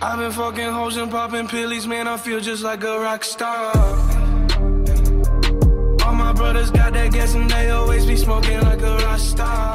I've been fucking hoes and popping pillies, man, I feel just like a rock star. All my brothers got that gas and they always be smoking like a rock star.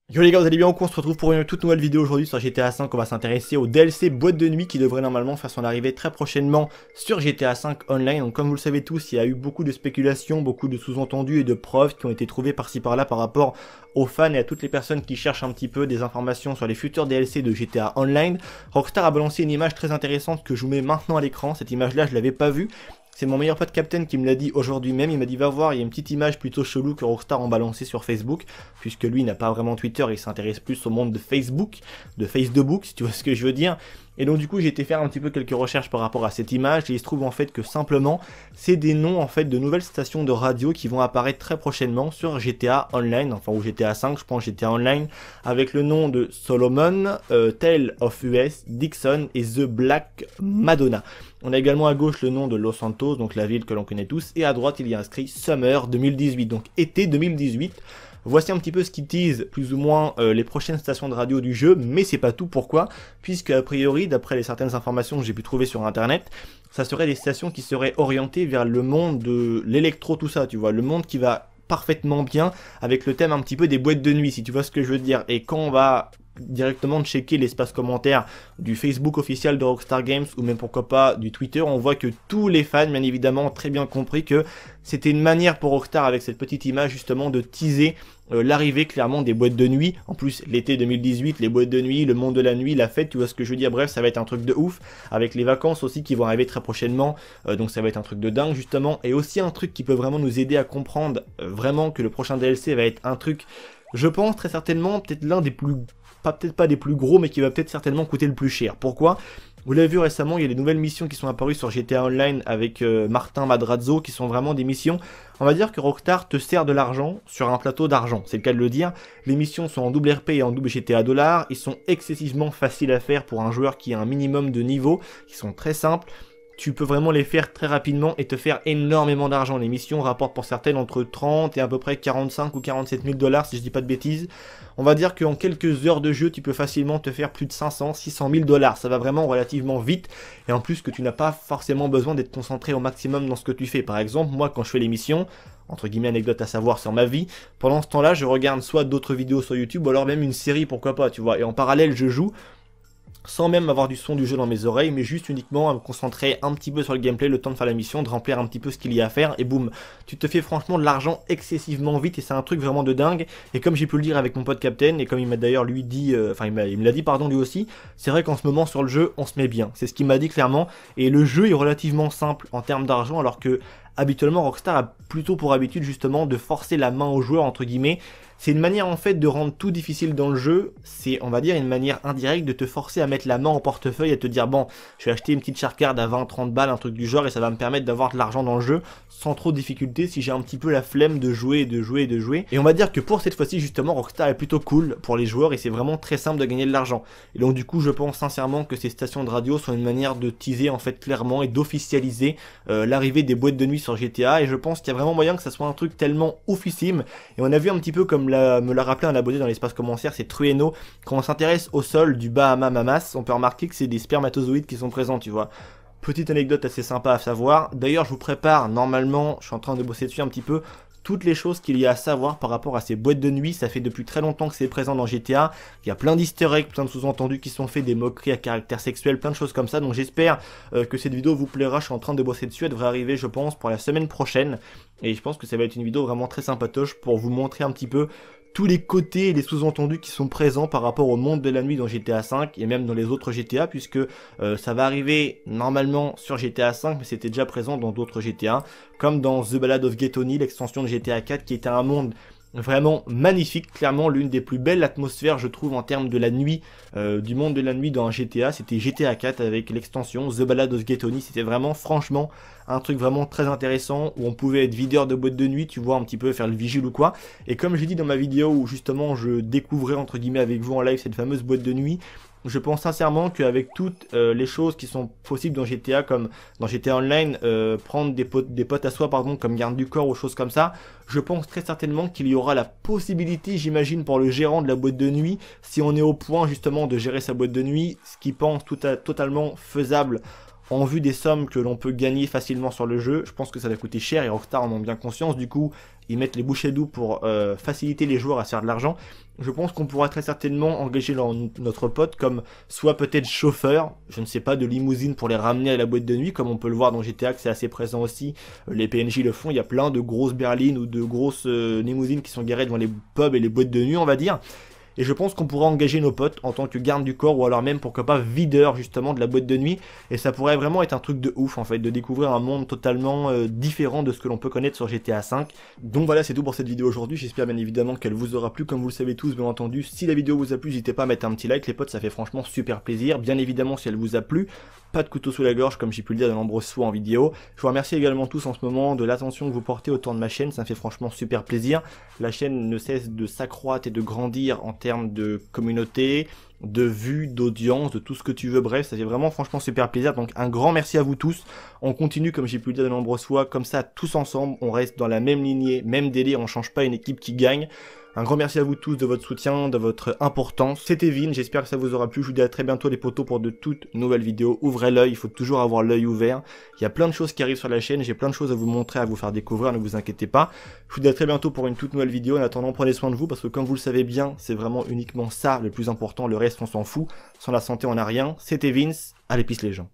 Yo les gars, vous allez bien ou quoi? On se retrouve pour une toute nouvelle vidéo aujourd'hui sur GTA 5. On va s'intéresser au DLC boîte de nuit qui devrait normalement faire son arrivée très prochainement sur GTA 5 Online. Donc comme vous le savez tous, il y a eu beaucoup de spéculations, beaucoup de sous-entendus et de preuves qui ont été trouvées par-ci par-là par rapport aux fans et à toutes les personnes qui cherchent un petit peu des informations sur les futurs DLC de GTA Online. Rockstar a balancé une image très intéressante que je vous mets maintenant à l'écran. Cette image-là, je l'avais pas vue. C'est mon meilleur pote Captain qui me l'a dit aujourd'hui même, il m'a dit va voir, il y a une petite image plutôt chelou que Rockstar ont balancé sur Facebook, puisque lui n'a pas vraiment Twitter, il s'intéresse plus au monde de Facebook, de Facebook si tu vois ce que je veux dire. Et donc du coup j'ai été faire un petit peu quelques recherches par rapport à cette image et il se trouve en fait que simplement c'est des noms en fait de nouvelles stations de radio qui vont apparaître très prochainement sur GTA Online, enfin ou GTA 5 je pense GTA Online, avec le nom de Solomon, Tale of US, Dixon et The Black Madonna. On a également à gauche le nom de Los Santos, donc la ville que l'on connaît tous, et à droite il y a inscrit Summer 2018, donc été 2018. Voici un petit peu ce qui tease plus ou moins les prochaines stations de radio du jeu, mais c'est pas tout. Pourquoi? Puisque a priori, d'après les certaines informations que j'ai pu trouver sur internet, ça serait des stations qui seraient orientées vers le monde de l'électro, tout ça, tu vois, le monde qui va parfaitement bien avec le thème un petit peu des boîtes de nuit, si tu vois ce que je veux dire. Et quand on va directement de checker l'espace commentaire du Facebook officiel de Rockstar Games ou même pourquoi pas du Twitter, on voit que tous les fans bien évidemment ont très bien compris que c'était une manière pour Rockstar avec cette petite image justement de teaser l'arrivée clairement des boîtes de nuit. En plus l'été 2018, les boîtes de nuit, le monde de la nuit, la fête, tu vois ce que je veux dire. Bref, ça va être un truc de ouf avec les vacances aussi qui vont arriver très prochainement, donc ça va être un truc de dingue justement. Et aussi un truc qui peut vraiment nous aider à comprendre vraiment que le prochain DLC va être un truc, je pense très certainement peut-être l'un des plus, peut-être pas des plus gros, mais qui va peut-être certainement coûter le plus cher. Pourquoi? Vous l'avez vu récemment, il y a des nouvelles missions qui sont apparues sur GTA Online avec Martin Madrazo, qui sont vraiment des missions, on va dire que Rockstar te sert de l'argent sur un plateau d'argent, c'est le cas de le dire. Les missions sont en double RP et en double GTA $, ils sont excessivement faciles à faire pour un joueur qui a un minimum de niveau, ils sont très simples. Tu peux vraiment les faire très rapidement et te faire énormément d'argent. Les missions rapportent pour certaines entre 30 et à peu près 45 ou 47 000 $ si je dis pas de bêtises. On va dire qu'en quelques heures de jeu, tu peux facilement te faire plus de 500, 600 000 $. Ça va vraiment relativement vite. Et en plus que tu n'as pas forcément besoin d'être concentré au maximum dans ce que tu fais. Par exemple, moi quand je fais les missions, entre guillemets anecdote à savoir sur ma vie, pendant ce temps-là, je regarde soit d'autres vidéos sur YouTube ou alors même une série, pourquoi pas, tu vois. Et en parallèle, je joue, sans même avoir du son du jeu dans mes oreilles, mais juste uniquement à me concentrer un petit peu sur le gameplay, le temps de faire la mission, de remplir un petit peu ce qu'il y a à faire, et boum, tu te fais franchement de l'argent excessivement vite, et c'est un truc vraiment de dingue. Et comme j'ai pu le dire avec mon pote Captain, et comme il m'a d'ailleurs lui dit, il me l'a dit pardon lui aussi, c'est vrai qu'en ce moment sur le jeu, on se met bien, c'est ce qu'il m'a dit clairement, et le jeu est relativement simple en termes d'argent, alors que habituellement Rockstar a plutôt pour habitude justement de forcer la main aux joueurs entre guillemets. C'est une manière en fait de rendre tout difficile dans le jeu, c'est on va dire une manière indirecte de te forcer à mettre la main en portefeuille et te dire bon, je vais acheter une petite shark card à 20-30 balles, un truc du genre, et ça va me permettre d'avoir de l'argent dans le jeu sans trop de difficulté si j'ai un petit peu la flemme de jouer, de jouer, de jouer. Et on va dire que pour cette fois-ci justement Rockstar est plutôt cool pour les joueurs et c'est vraiment très simple de gagner de l'argent. Et donc du coup je pense sincèrement que ces stations de radio sont une manière de teaser en fait clairement et d'officialiser l'arrivée des boîtes de nuit sur GTA, et je pense qu'il y a vraiment moyen que ça soit un truc tellement oufissime. Et on a vu un petit peu comme me l'a rappelé un abonné dans l'espace commentaire, c'est Trueno, quand on s'intéresse au sol du Bahama-Mamas, on peut remarquer que c'est des spermatozoïdes qui sont présents, tu vois. Petite anecdote assez sympa à savoir. D'ailleurs je vous prépare, normalement, je suis en train de bosser dessus un petit peu, toutes les choses qu'il y a à savoir par rapport à ces boîtes de nuit. Ça fait depuis très longtemps que c'est présent dans GTA, il y a plein d'easter eggs, plein de sous-entendus qui sont faits, des moqueries à caractère sexuel, plein de choses comme ça, donc j'espère que cette vidéo vous plaira. Je suis en train de bosser dessus, elle devrait arriver je pense pour la semaine prochaine, et je pense que ça va être une vidéo vraiment très sympatoche pour vous montrer un petit peu tous les côtés et les sous-entendus qui sont présents par rapport au monde de la nuit dans GTA 5 et même dans les autres GTA, puisque ça va arriver normalement sur GTA 5 mais c'était déjà présent dans d'autres GTA, comme dans The Ballad of Gay Tony, l'extension de GTA 4 qui était un monde vraiment magnifique, clairement l'une des plus belles atmosphères je trouve en termes de la nuit, du monde de la nuit dans un GTA, c'était GTA 4 avec l'extension The Ballad of Gay Tony. C'était vraiment franchement un truc vraiment très intéressant où on pouvait être videur de boîte de nuit, tu vois, un petit peu faire le vigile ou quoi. Et comme j'ai dit dans ma vidéo où justement je découvrais entre guillemets avec vous en live cette fameuse boîte de nuit, Je pense sincèrement qu'avec toutes les choses qui sont possibles dans GTA, comme dans GTA Online, prendre des potes à soi, pardon, comme garde du corps ou choses comme ça, je pense très certainement qu'il y aura la possibilité, j'imagine, pour le gérant de la boîte de nuit, si on est au point justement de gérer sa boîte de nuit, ce qui pense totalement faisable en vue des sommes que l'on peut gagner facilement sur le jeu. Je pense que ça va coûter cher et Rockstar en ont bien conscience, du coup ils mettent les bouchées doubles pour faciliter les joueurs à se faire de l'argent. Je pense qu'on pourra très certainement engager notre pote comme soit peut-être chauffeur, je ne sais pas, de limousine pour les ramener à la boîte de nuit, comme on peut le voir dans GTA, que c'est assez présent aussi. Les PNJ le font, il y a plein de grosses berlines ou de grosses limousines qui sont garées devant les pubs et les boîtes de nuit, on va dire. Et je pense qu'on pourra engager nos potes en tant que garde du corps ou alors même pourquoi pas videur justement de la boîte de nuit. Et ça pourrait vraiment être un truc de ouf en fait, de découvrir un monde totalement différent de ce que l'on peut connaître sur GTA V. Donc voilà, c'est tout pour cette vidéo aujourd'hui. J'espère bien évidemment qu'elle vous aura plu. Comme vous le savez tous, bien entendu, si la vidéo vous a plu, n'hésitez pas à mettre un petit like les potes, ça fait franchement super plaisir. Bien évidemment, si elle vous a plu, pas de couteau sous la gorge comme j'ai pu le dire de nombreuses fois en vidéo. Je vous remercie également tous en ce moment de l'attention que vous portez autour de ma chaîne, ça me fait franchement super plaisir. La chaîne ne cesse de s'accroître et de grandir en termes de communauté, de vues, d'audience, de tout ce que tu veux, bref, ça fait vraiment franchement super plaisir, donc un grand merci à vous tous. On continue comme j'ai pu le dire de nombreuses fois, comme ça tous ensemble, on reste dans la même lignée, même délire, on change pas une équipe qui gagne. Un grand merci à vous tous de votre soutien, de votre importance. C'était Vin, j'espère que ça vous aura plu. Je vous dis à très bientôt les potos pour de toutes nouvelles vidéos. Ouvrez l'œil, il faut toujours avoir l'œil ouvert. Il y a plein de choses qui arrivent sur la chaîne, j'ai plein de choses à vous montrer, à vous faire découvrir, ne vous inquiétez pas. Je vous dis à très bientôt pour une toute nouvelle vidéo. En attendant, prenez soin de vous parce que comme vous le savez bien, c'est vraiment uniquement ça le plus important. Le reste, on s'en fout. Sans la santé, on n'a rien. C'était Vince, allez, peace les gens.